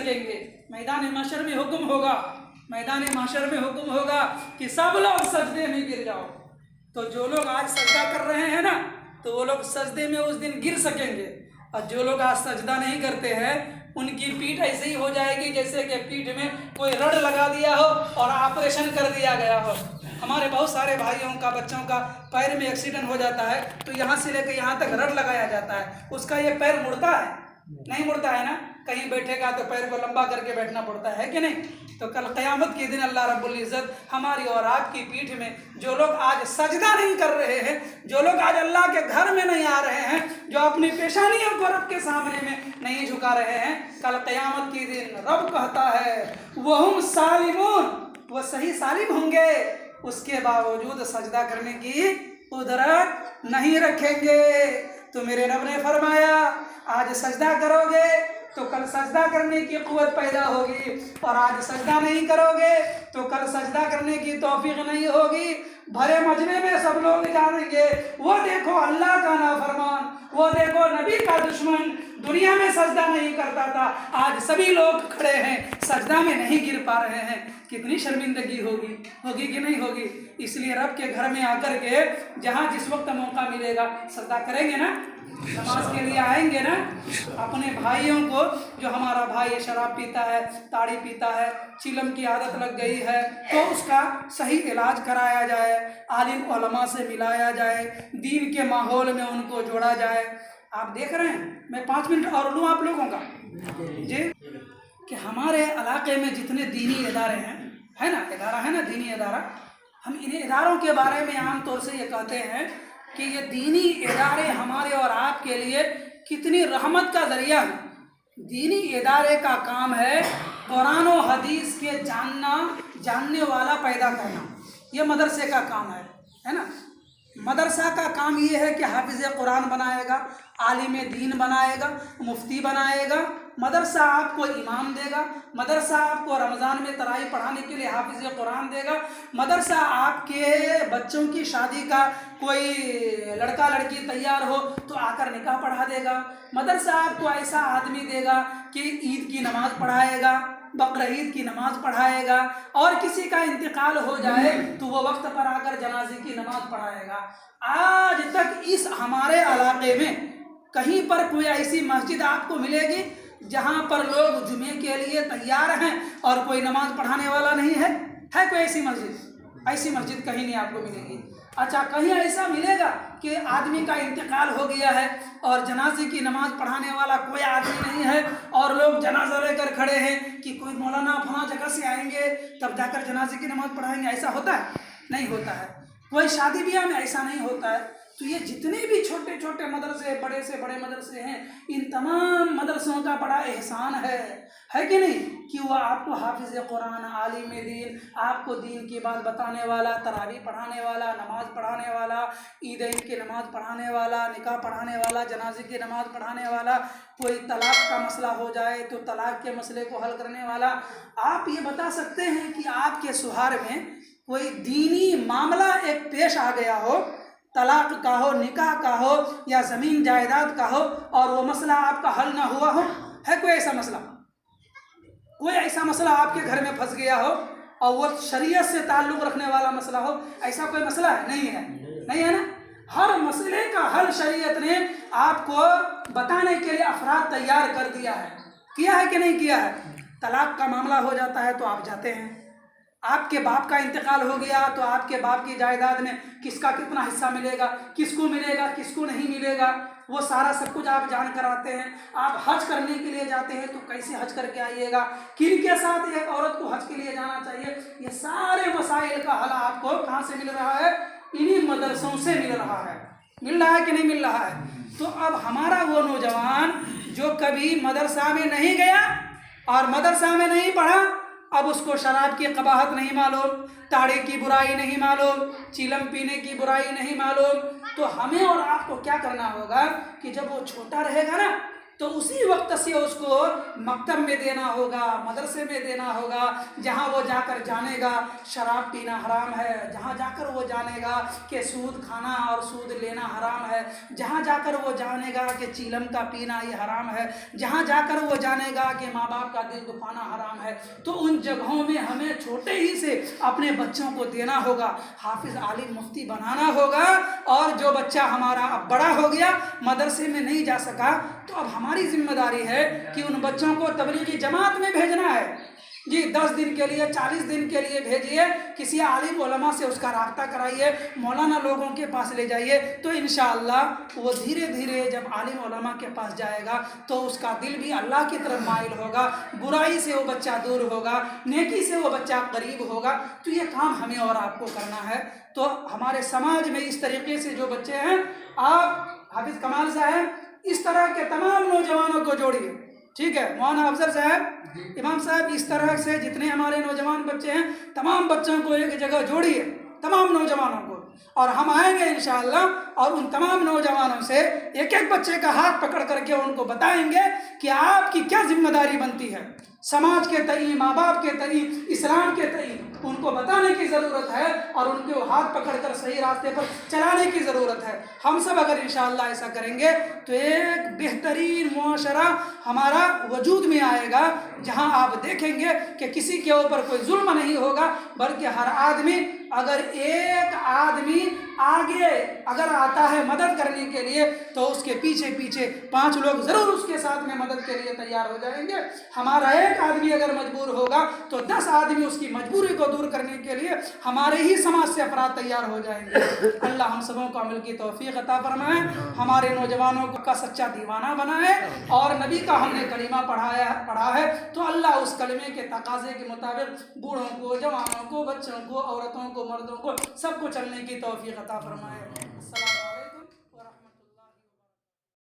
सकेंगे। मैदान महशर में हुक्म होगा, मैदान महशर में हुक्म होगा कि सब लोग सजदे में गिर जाओ। तो जो लोग आज सजदा कर रहे हैं ना, तो वो लोग सजदे में उस दिन गिर सकेंगे, और जो लोग आज सजदा नहीं करते हैं उनकी पीठ ऐसे ही हो जाएगी जैसे कि पीठ में कोई रड लगा दिया हो और ऑपरेशन कर दिया गया हो। हमारे बहुत सारे भाइयों का, बच्चों का पैर में एक्सीडेंट हो जाता है तो यहाँ से लेकर यहाँ तक रड लगाया जाता है, उसका ये पैर मुड़ता है? नहीं मुड़ता है ना। कहीं बैठेगा तो पैर को लंबा करके बैठना पड़ता है कि नहीं? तो कल क़यामत के दिन अल्लाह रब्बुल इज़्ज़त हमारी और आपकी पीठ में जो लोग आज सजदा नहीं कर रहे हैं, जो लोग आज अल्लाह के घर में नहीं आ रहे हैं, जो अपनी पेशानियों को रब के सामने में नहीं झुका रहे हैं, कल क़यामत के दिन रब कहता है वहुम सालिमून, वो सही सालिम होंगे, उसके बावजूद सजदा करने की कुदरत नहीं रखेंगे। तो मेरे रब ने फरमाया आज सजदा करोगे तो कल सजदा करने की क़ुव्वत पैदा होगी, और आज सजदा नहीं करोगे तो कल सजदा करने की तौफीक नहीं होगी। भरे मजमे में सब लोग जानेंगे वो देखो अल्लाह का नाफरमान, वो देखो नबी का दुश्मन, दुनिया में सजदा नहीं करता था, आज सभी लोग खड़े हैं सजदा में नहीं गिर पा रहे हैं। कितनी शर्मिंदगी होगी कि नहीं होगी? इसलिए रब के घर में आकर के जहाँ जिस वक्त मौका मिलेगा सजदा करेंगे ना, नमाज के लिए आएंगे ना। अपने भाइयों को, जो हमारा भाई शराब पीता है, ताड़ी पीता है, चिलम की आदत लग गई है, तो उसका सही इलाज कराया जाए, आलिम उलमा से मिलाया जाए, दीन के माहौल में उनको जोड़ा जाए। आप देख रहे हैं, मैं 5 मिनट और लूँ आप लोगों का जी, कि हमारे इलाके में जितने दीनी इदारे हैं, है ना, इदारा है ना, दीनी इदारा, हम इन्हीं इदारों के बारे में आम तौर से ये कहते हैं कि ये दीनी इदारे हमारे और आपके लिए कितनी रहमत का ज़रिया है। दीनी इदारे का काम है कुरान और हदीस के जानने वाला पैदा करना, ये मदरसे का काम है ना। मदरसा का काम ये है कि हाफिज़ कुरान बनाएगा, आलिम दीन बनाएगा, मुफ्ती बनाएगा। मदरसा आपको इमाम देगा, मदरसा आपको रमज़ान में तरावी पढ़ाने के लिए हाफिज़ कुरान देगा, मदरसा आपके बच्चों की शादी का कोई लड़का लड़की तैयार हो तो आकर निकाह पढ़ा देगा, मदरसा आपको ऐसा आदमी देगा कि ईद की नमाज़ पढ़ाएगा, बकरीद की नमाज़ पढ़ाएगा, और किसी का इंतकाल हो जाए तो वो वक्त पर आकर जनाजे की नमाज़ पढ़ाएगा। आज तक इस हमारे इलाके में कहीं पर कोई ऐसी मस्जिद आपको मिलेगी जहाँ पर लोग जुमे के लिए तैयार हैं और कोई नमाज पढ़ाने वाला नहीं है? है कोई ऐसी मस्जिद? ऐसी मस्जिद कहीं नहीं आपको मिलेगी। अच्छा, कहीं ऐसा मिलेगा कि आदमी का इंतकाल हो गया है और जनाजे की नमाज पढ़ाने वाला कोई आदमी नहीं है, और लोग जनाजा लेकर खड़े हैं कि कोई मौलाना फलां जगह से आएंगे तब जाकर जनाजे की नमाज पढ़ाएंगे? ऐसा होता है? नहीं होता है। कोई शादी ब्याह में ऐसा नहीं होता है। तो ये जितने भी छोटे छोटे मदरसे, बड़े से बड़े मदरसे हैं, इन तमाम मदरसों का बड़ा एहसान है कि नहीं, कि वह आपको हाफिज़ कुरान, आलिम दीन, आपको दीन की बात बताने वाला, तरावी पढ़ाने वाला, नमाज पढ़ाने वाला, ईदैन की नमाज पढ़ाने वाला, निकाह पढ़ाने वाला, जनाजे की नमाज पढ़ाने वाला, कोई तलाक का मसला हो जाए तो तलाक के मसले को हल करने वाला। आप ये बता सकते हैं कि आपके सुहार में कोई दीनी मामला एक पेश आ गया हो, तलाक का हो, निकाह का हो, या ज़मीन जायदाद का हो, और वो मसला आपका हल ना हुआ हो? है कोई ऐसा मसला? कोई ऐसा मसला आपके घर में फंस गया हो और वो शरीयत से ताल्लुक़ रखने वाला मसला हो? ऐसा कोई मसला है? नहीं है ना। हर मसले का हल शरीयत ने आपको बताने के लिए अफराद तैयार कर दिया है। किया है कि नहीं किया है? तलाक का मामला हो जाता है तो आप जाते हैं, आपके बाप का इंतकाल हो गया तो आपके बाप की जायदाद में किसका कितना हिस्सा मिलेगा, किसको मिलेगा, किसको नहीं मिलेगा, वो सारा सब कुछ आप जान कर आते हैं। आप हज करने के लिए जाते हैं तो कैसे हज करके आइएगा, किन के साथ एक औरत को हज के लिए जाना चाहिए, ये सारे मसाइल का हल आपको कहाँ से मिल रहा है? इन्हीं मदरसों से मिल रहा है। मिल रहा है कि नहीं मिल रहा है? तो अब हमारा वो नौजवान जो कभी मदरसा में नहीं गया और मदरसा में नहीं पढ़ा, अब उसको शराब की कबाहत नहीं मालूम, ताड़ी की बुराई नहीं मालूम, चिलम पीने की बुराई नहीं मालूम, तो हमें और आपको क्या करना होगा कि जब वो छोटा रहेगा ना تو اسی وقت سے اس کو مکتب میں دینا ہوگا، مدرسے میں دینا ہوگا، جہاں وہ جا کر جانے گا شراب پینا حرام ہے، جہاں جا کر وہ جانے گا کہ سود کھانا اور سود لینا حرام ہے، جہاں جا کر وہ جانے گا کہ چیلم کا پینا یہ حرام ہے، جہاں جا کر وہ جانے گا کہ ماں باپ کا دل دکھانا حرام ہے، تو ان جگہوں میں ہمیں چھوٹے ہی سے اپنے بچوں کو دینا ہوگا، حافظ عالم مفتی بنانا ہوگا۔ اور جو بچہ ہمارا اب بڑا ہو گیا، مدرسے میں نہیں جا سکا، تو اب ہماری ذمہ داری ہے کہ ان بچوں کو تبلیغی جماعت میں بھیجنا ہے۔ جی 10 دن کے لیے 40 دن کے لیے بھیجیے، کسی عالم علماء سے اس کا رابطہ کرائیے، مولانا لوگوں کے پاس لے جائیے، تو انشاءاللہ وہ دھیرے دھیرے جب عالم علماء کے پاس جائے گا تو اس کا دل بھی اللہ کی طرف مائل ہوگا، برائی سے وہ بچہ دور ہوگا، نیکی سے وہ بچہ قریب ہوگا۔ تو یہ کام ہمیں اور آپ کو کرنا ہے۔ تو ہمارے سماج میں اس طریقے سے جو بچے ہیں، آپ حافظ کمال صاحب اس طرح کے تمام نوجوانوں کو جوڑیے، ٹھیک ہے؟ مولانا افضل صاحب، امام صاحب، اس طرح سے جتنے ہمارے نوجوان بچے ہیں تمام بچوں کو ایک جگہ جوڑیے، تمام نوجوانوں کو، اور ہم آئیں گے انشاءاللہ اور ان تمام نوجوانوں سے ایک ایک بچے کا ہاتھ پکڑ کر کے ان کو بتائیں گے کہ آپ کی کیا ذمہ داری بنتی ہے سماج کے تئیں، ماں باپ کے تئیں، اسلام کے تئیں۔ ان کو بتانے کی ضرورت ہے اور ان کو ہاتھ پکڑ کر صحیح راستے پر چلانے کی ضرورت ہے۔ ہم سب اگر انشاءاللہ ایسا کریں گے تو ایک بہترین معاشرہ ہمارا وجود میں آئے گا، جہاں آپ دیکھیں گے کہ کسی کے اوپر کوئی ظلم نہیں ہوگا، بلکہ ہر آدمی، اگر ایک آدمی آگے اگر آتا ہے مدد کرنے کے لیے تو اس کے پیچھے پیچھے 5 لوگ ضرور اس کے ساتھ میں مدد کے لیے تیار ہو جائیں گے۔ ہمارا ایک آدمی اگر مجبور ہوگا تو 10 آدمی اس کی مجبوری کو دور کرنے کے لیے ہمارے ہی سماج سے افراد تیار ہو جائیں گے۔ اللہ ہم سبوں کو عمل کی توفیق عطا فرمائے، ہمارے نوجوانوں کا سچا دیوانہ بنائے، اور نبی کا ہم نے کلمہ پڑھا ہے تو اللہ اس کلمے کے تقاضے کے مطابق بوڑھوں کو، جوانوں کو، بچوں کو، عورتوں کو، مردوں کو، سب کو چلنے کی توفیق عطا فرمائے۔